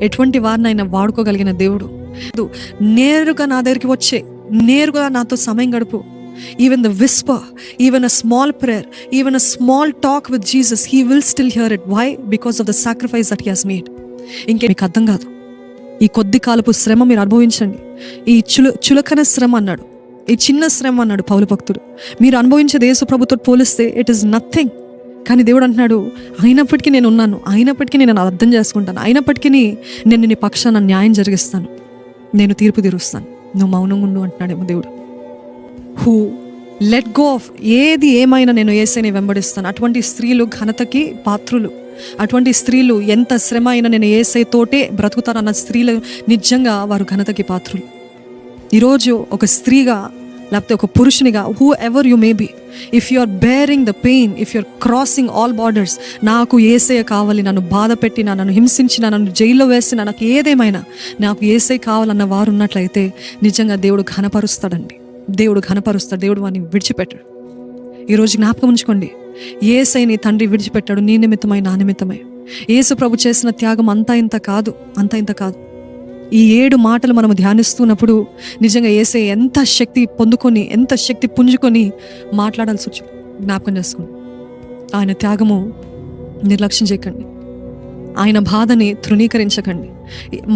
ఎటువంటి వారిని ఆయన వాడుకోగలిగిన దేవుడు. నేరుగా నా దగ్గరికి వచ్చే, నేరుగా నాతో సమయం గడుపు. Even the whisper, even a small prayer, even a small talk with Jesus, he will still hear it. Why? Because of the sacrifice that he has made. ఇంకే మీకు అర్థం కాదు. ఈ కొద్ది కాలపు శ్రమ మీరు అనుభవించండి. ఈ చులకన శ్రమ అన్నాడు, ఈ చిన్న శ్రమ అన్నాడు పౌలు భక్తుడు. మీరు అనుభవించేది యేసు ప్రభుతో పోలిస్తే ఇట్ ఈస్ నథింగ్. కానీ దేవుడు అంటున్నాడు, అయినప్పటికీ నేను ఉన్నాను, అయినప్పటికీ నేను అర్థం చేసుకుంటాను, అయినప్పటికీ నేను నీ పక్షాన న్యాయం జరిగిస్తాను, నేను తీర్పు తీరుస్తాను, నువ్వు మౌనంగా ఉండు అంటున్నాడేమో దేవుడు. హూ లెట్ గో ఆఫ్ ఏది ఏమైనా నేను యేసయ్యని వెంబడిస్తాను. అటువంటి స్త్రీలు ఘనతకి పాత్రులు. అటువంటి స్త్రీలు ఎంత శ్రమ అయినా నేను యేసయ్య తోటే బ్రతుకుతానన్న స్త్రీలు నిజంగా వారు ఘనతకి పాత్రులు. ఈరోజు ఒక స్త్రీగా లేకపోతే ఒక పురుషునిగా, whoever you may be, if you are bearing the pain, if you are crossing all borders, నాకు యేసయ్య కావాలి, నన్ను బాధ పెట్టినా, నన్ను హింసించినా, నన్ను జైల్లో వేసినా, నాకు ఏదేమైనా నాకు యేసయ్య కావాలన్న వారు ఉన్నట్లయితే నిజంగా దేవుడు ఘనపరుస్తాడండి. దేవుడు ఘనపరుస్తాడు. దేవుడు వారిని విడిచిపెట్టాడు. ఈరోజు జ్ఞాపకం ఉంచుకోండి, యేసయ్య నీ తండ్రి విడిచిపెట్టాడు నీ నిమిత్తమై, నా నిమిత్తమై. యేసు ప్రభు చేసిన త్యాగం అంతా ఇంత కాదు, అంతా ఇంత కాదు. ఈ 7 మాటలు మనం ధ్యానిస్తున్నప్పుడు నిజంగా యేసయ్య ఎంత శక్తి పొందుకొని, ఎంత శక్తి పుంజుకొని మాట్లాడాల్సి వచ్చి జ్ఞాపకం చేసుకోండి. ఆయన త్యాగము నిర్లక్ష్యం చేయకండి, ఆయన బాధని తృణీకరించకండి.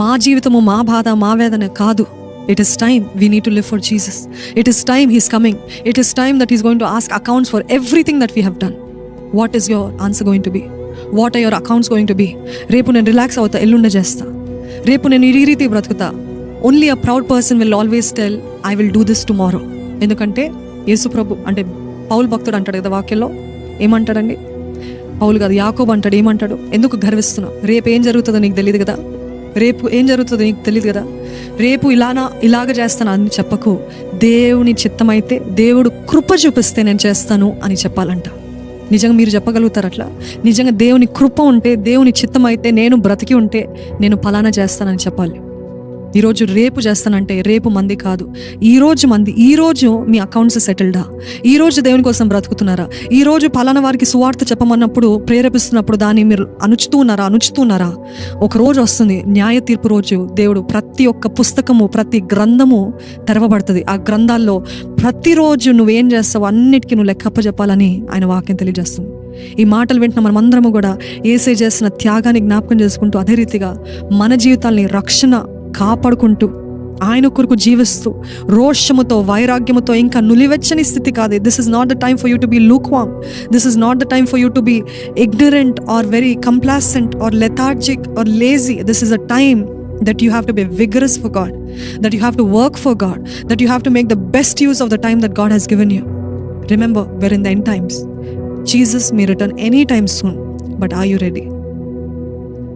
మా జీవితము, మా బాధ, మా వేదన కాదు. It is time we need to live for Jesus. It is time He's coming. It is time that He's going to ask accounts for everything that we have done. What is your answer going to be? What are your accounts going to be? రేపు నేను relax అవుతా, ఎల్లుండ చేస్తా, రేపు నేను ఈ రీతి బ్రతుకుతా. Only a proud person will always tell I will do this tomorrow. ఎందుకంటే యేసు ప్రభు అంటే పౌలు భక్తుడు అంటాడు కదా వాక్యంలో, ఏమంటాడండి? పౌలు కాదు, యాకోబు అంటాడు. ఏమంటాడు? ఎందుకు గర్విస్తున్నావు? రేపు ఏం జరుగుతుందో నీకు తెలియదు కదా, రేపు ఏం జరుగుతుందో నీకు తెలియదు కదా, రేపు ఇలాగ చేస్తాను అని చెప్పకు. దేవుని చిత్తమైతే, దేవుడు కృప చూపిస్తే నేను చేస్తాను అని చెప్పాలంట. నిజంగా మీరు చెప్పగలుగుతారు అట్లా? నిజంగా దేవుని కృప ఉంటే, దేవుని చిత్తం అయితే, నేను బ్రతికి ఉంటే నేను ఫలానా చేస్తానని చెప్పాలి. ఈరోజు రేపు చేస్తానంటే రేపు మంది కాదు, ఈరోజు మంది. ఈరోజు మీ అకౌంట్స్ సెటిల్డా? ఈరోజు దేవుని కోసం బ్రతుకుతున్నారా? ఈరోజు పలానా వారికి సువార్త చెప్పమన్నప్పుడు, ప్రేరేపిస్తున్నప్పుడు దాన్ని మీరు అణుచుతున్నారా? ఒక రోజు వస్తుంది, న్యాయ తీర్పు రోజు. దేవుడు ప్రతి ఒక్క పుస్తకము, ప్రతి గ్రంథము తెరవబడుతుంది. ఆ గ్రంథాల్లో ప్రతిరోజు నువ్వేం చేస్తావు అన్నిటికీ నువ్వు లెక్కప్ప చెప్పాలని ఆయన వాక్యం తెలియజేస్తుంది. ఈ మాటలు వింటున్న మనమందరము కూడా యేసయ్య చేసిన త్యాగాన్ని జ్ఞాపకం చేసుకుంటూ, అదే రీతిగా మన జీవితాల్ని రక్షణ కాపాడుకుంటూ, ఆయన కొరకు జీవిస్తూ, రోషముతో, వైరాగ్యముతో, ఇంకా నులివెచ్చని స్థితి కాదు. This is not the time for you to be lukewarm. This is not the time for you to be ignorant or very complacent or lethargic or lazy. This is a time that you have to be vigorous for God, that you have to work for God, that you have to make the best use of the time that God has given you. Remember, we're in the end times. Jesus may return any time soon, but are you ready?